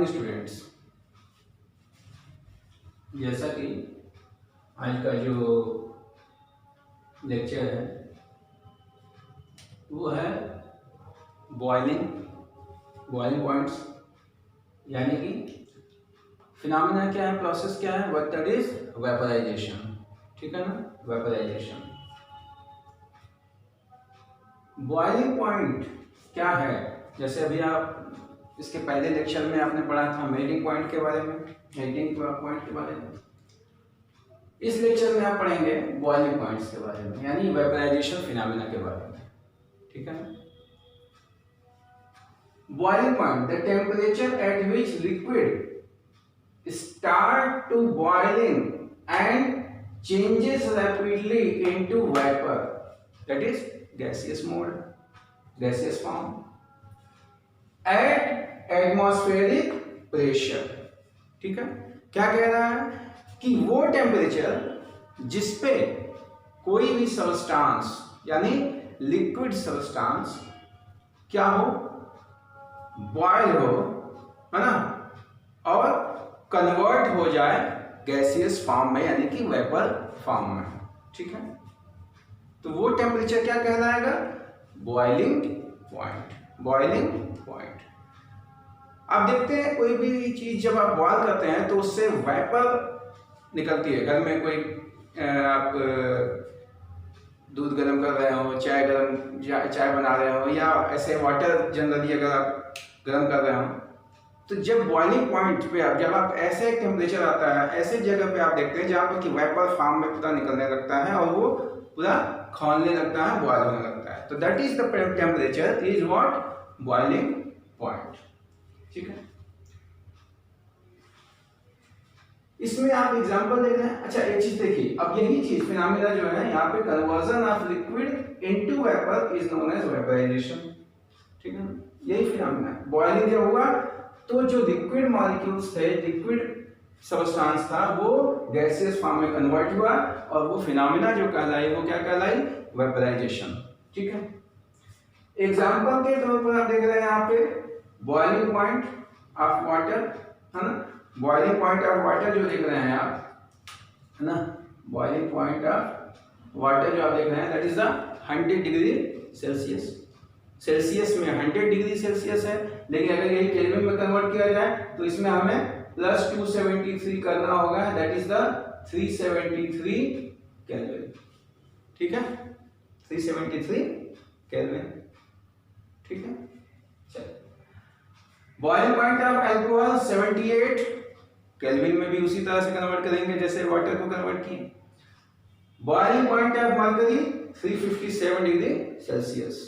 Morning students. जैसा कि आज का जो लेक्चर है वो है बॉइलिंग पॉइंट्स, यानी कि फिनोमेना क्या है, प्रोसेस क्या है, व्हाट दैट इज वेपराइजेशन। ठीक है ना, वेपराइजेशन। बॉइलिंग पॉइंट क्या है, जैसे अभी आप इसके पहले लेक्चर में आपने पढ़ा था मेल्टिंग पॉइंट के बारे में, मेल्टिंग पॉइंट के बारे में। इस लेक्चर में आप पढ़ेंगे बॉइलिंग पॉइंट्स के बारे में, यानी वेपराइजेशन फिनोमेना के बारे में। ठीक है, boiling point, the temperature at which liquid start to boiling and changes rapidly into vapour, that is gaseous mode, gaseous form at atmospheric pressure। ठीक है, क्या कह रहा है कि वो टेम्परेचर जिसपे कोई भी सबस्टांस यानी लिक्विड सबस्टांस क्या हो, बॉयल हो, है ना, और कन्वर्ट हो जाए गैसियस फॉर्म में यानी कि वेपर फॉर्म में। ठीक है, तो वो टेम्परेचर क्या कहलाएगा, बॉइलिंग पॉइंट। Boiling point. आप देखते हैं कोई भी चीज जब आप बॉयल करते हैं तो उससे वेपर निकलती है। घर में कोई आप दूध गर्म कर रहे हो, चाय बना रहे हो, या ऐसे वाटर जनरली अगर आप गर्म कर रहे हो, तो जब बॉइलिंग पॉइंट पे आप, जब आप ऐसे टेम्परेचर आता है, ऐसे जगह पे आप देखते हैं जहाँ पर कि वेपर फॉर्म में पूरा निकलने लगता है और वो पूरा खौलने लगता है, बॉयल होने लगता है, तो that is the temperature is what, boiling point. ठीक है, इसमें आप एग्जांपल देख रहे हैं। अच्छा, एक चीज देखिए, अब यही चीज फिनोमेना जो है यहाँ पे, conversion of liquid into vapour is known as vaporisation. ठीक है, यही फिनोमेना है। बॉइलिंग जब हुआ तो जो लिक्विड मॉलिक्यूल्स थे, लिक्विड सबस्टांस था, वो गैसियस फॉर्म में कन्वर्ट हुआ और वो फिनोमेना जो कहलाई वो क्या कहलाई, वेपराइजेशन। ठीक है, एग्जांपल के तौर पर आप देख रहे हैं यहाँ पे बॉइलिंग पॉइंट ऑफ वाटर, है ना, बॉइलिंग पॉइंट ऑफ वाटर जो देख रहे हैं आप, है ना, बॉइलिंग पॉइंट ऑफ वाटर जो आप देख रहे हैं that is the 100 degree Celsius. Celsius में 100 डिग्री सेल्सियस है, लेकिन अगर यही केल्विन में कन्वर्ट किया जाए तो इसमें हमें प्लस 273 करना होगा, दैट इज द 373 केल्विन। ठीक है, 373 केल्विन। ठीक है, चलिए, boiling point of alcohol 78 kelvin में भी उसी तरह से कन्वर्ट करेंगे जैसे वाटर को कन्वर्ट किए। Boiling point of mercury 357 degree Celsius.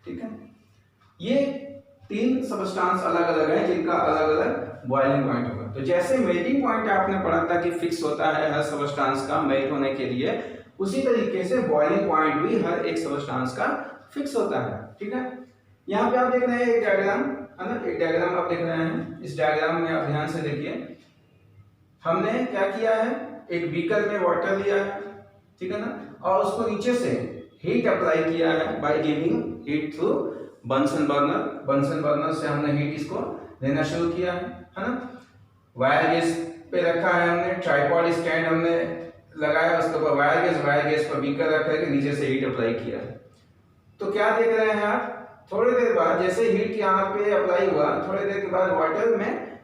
ठीक है, ये तीन सबस्टांस अलग अलग हैं जिनका अलग अलग बॉइलिंग पॉइंट होगा। तो जैसे मेल्टिंग पॉइंट आपने पढ़ा था कि फिक्स होता है हर सबस्टांस का मेल्ट होने के लिए, उसी तरीके से बॉइलिंग पॉइंट भी हर एक सबस्टांस का फिक्स होता है। ठीक है, यहाँ पे आप देख रहे हैं एक डायग्राम, है ना, एक डायग्राम आप देख रहे हैं। इस डायग्राम में आप ध्यान से देखिए, हमने क्या किया है, एक बीकर में वाटर लिया है, ठीक है ना, और उसको नीचे से हीट अप्लाई किया है by giving heat through Bunsen burner. Bunsen burner से हमने हीट इसको लेना शुरू किया है ना। वायर गैस पे रखा है हमने, ट्राइपॉड स्टैंड हमने लगाया, उसके ऊपर वायर गैस पर बीकर रखा है, नीचे से हीट अप्लाई किया है। तो क्या देख रहे हैं आप, थोड़ी देर बाद जैसे हीट यहाँ पे अप्लाई हुआ, थोड़ी देर के बाद वाटर में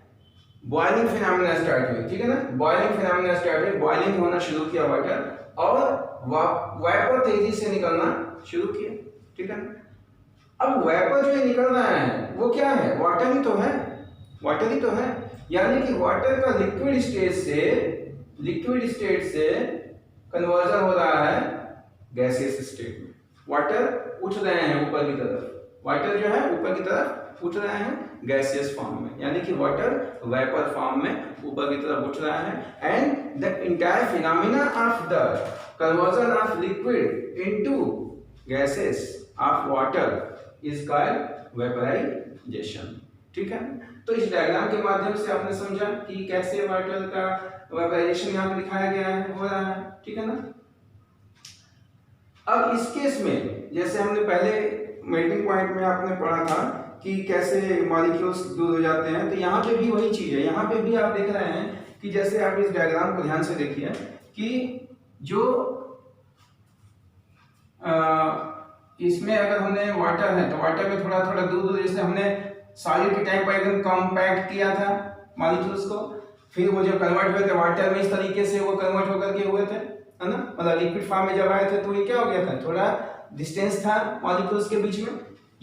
बॉइलिंग फिनोमेना स्टार्ट हुई। ठीक है ना, बॉइलिंग फिनोमेना स्टार्ट हुई, बॉइलिंग होना शुरू किया वाटर, और वेपर तेजी से निकलना शुरू किया। ठीक है, अब वेपर जो निकल रहा है वो क्या है, वाटर ही तो है, वाटर ही तो है, यानी कि वाटर का लिक्विड स्टेट से कन्वर्जन हो रहा है गैसियस स्टेट में। वाटर उठ रहे हैं ऊपर की तरफ, वाटर जो है ऊपर की तरफ उठ रहे हैं गैसियस फॉर्म में, यानी कि वाटर वेपर फॉर्म में ऊपर की तरफ उठ रहा है। And the entire phenomena of the conversion of liquid into gases of water is called vaporisation. ठीक है, तो इस डायग्राम के माध्यम से आपने समझा कि कैसे वाटर का वेपराइजेशन यहाँ पे दिखाया गया है, हो रहा है। ठीक है ना, अब इस केस में जैसे हमने पहले मेल्टिंग पॉइंट में आपने पढ़ा था कि कि कैसे मॉलिक्यूल्स दूर हो जाते हैं, तो यहाँ पे भी वही चीज है। यहाँ पे भी आप देख रहे हैं कि जैसे आप इस डायग्राम को ध्यान से देखिए कि जो इसमें अगर हमने वाटर है तो वाटर में थोड़ा थोड़ा दूर दूर, जैसे हमने सॉलिड के टाइम पर एकदम कॉम्पैक्ट किया था मॉलिक्यूल्स को, फिर वो जो कन्वर्ट हुए थे वाटर में, इस तरीके से वो कन्वर्ट होकर के हुए थे, है ना, मतलब लिक्विड फॉर्म में जब आए थे तो ये क्या हो गया था, थोड़ा डिस्टेंस था मॉलिक्यूल्स के बीच में।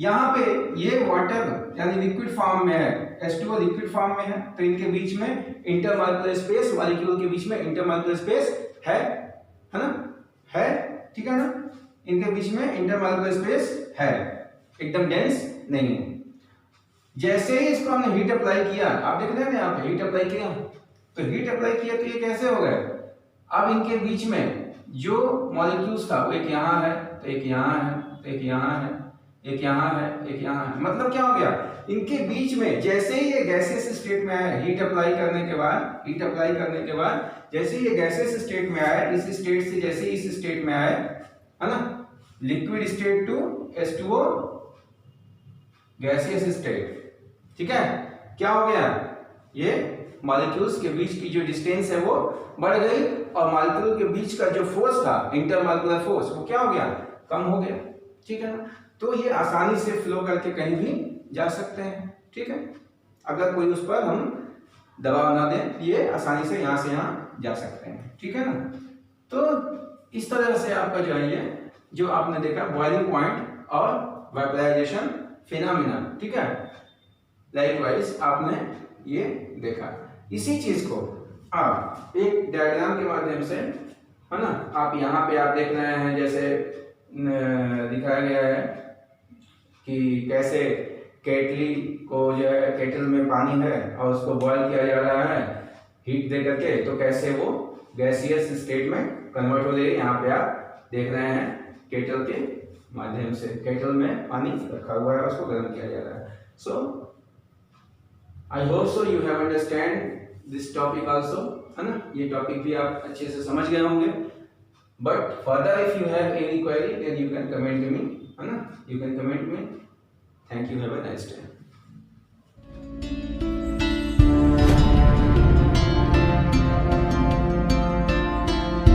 यहाँ पे ये वाटर यानी लिक्विड फॉर्म में है, H2O लिक्विड फॉर्म में है, तो इनके बीच में इंटरमॉलिक्यूलर स्पेस, मॉलिक्यूल के बीच में इंटरमॉलिक्यूलर स्पेस है ना, है, ठीक है ना, इनके बीच में इंटरमॉलिक्यूलर स्पेस है, एकदम डेंस नहीं है। जैसे ही इसको हमने हीट अप्लाई किया, आप देख रहे हैं ना यहाँ पे हीट अप्लाई किया, तो हीट अप्लाई किया तो ये कैसे हो गया, अब इनके बीच में जो मॉलिक्यूल्स था वो एक यहाँ है, तो एक यहाँ है, तो एक यहाँ है, एक यहाँ है, एक यहाँ है, मतलब क्या हो गया, इनके बीच में जैसे ही ये गैसियस स्टेट में आया, हीट अप्लाई करने के बाद, हीट अप्लाई करने के बाद जैसे ही ये गैसियस स्टेट में आया, इस स्टेट से जैसे ही इस स्टेट में आया, है ना, liquid state to H2O gaseous state, ठीक है, क्या हो गया, ये मॉलिक्यूल्स के बीच की जो डिस्टेंस है वो बढ़ गई, और मॉलिक्यूल के बीच का जो फोर्स था, इंटरमॉलिक्यूलर फोर्स, वो क्या हो गया, कम हो गया, ठीक है ना। तो ये आसानी से फ्लो करके कहीं भी जा सकते हैं, ठीक है, अगर कोई उस पर हम दबाव ना दें, ये आसानी से यहाँ जा सकते हैं, ठीक है ना। तो इस तरह से आपका जो है ये जो आपने देखा बॉइलिंग पॉइंट और वेपराइजेशन फिनोमेना, ठीक है, लाइकवाइज आपने ये देखा। इसी चीज को आप एक डायग्राम के माध्यम से, है ना, आप यहाँ पे आप देख रहे हैं जैसे दिखाया गया है कि कैसे केटली को जो है, केटल में पानी है और उसको बॉईल किया जा रहा है हीट दे करके, तो कैसे वो गैसियस स्टेट में कन्वर्ट हो रही है। यहाँ पे आप देख रहे हैं केटल के माध्यम से, केटल में पानी रखा हुआ है, उसको गर्म किया जा रहा है। So I hope so you have understand this topic also, है ना, ये टॉपिक भी आप अच्छे से समझ गए होंगे। But further if you have any query then you can comment me, है ना, you can comment me. Thank you, have a nice day.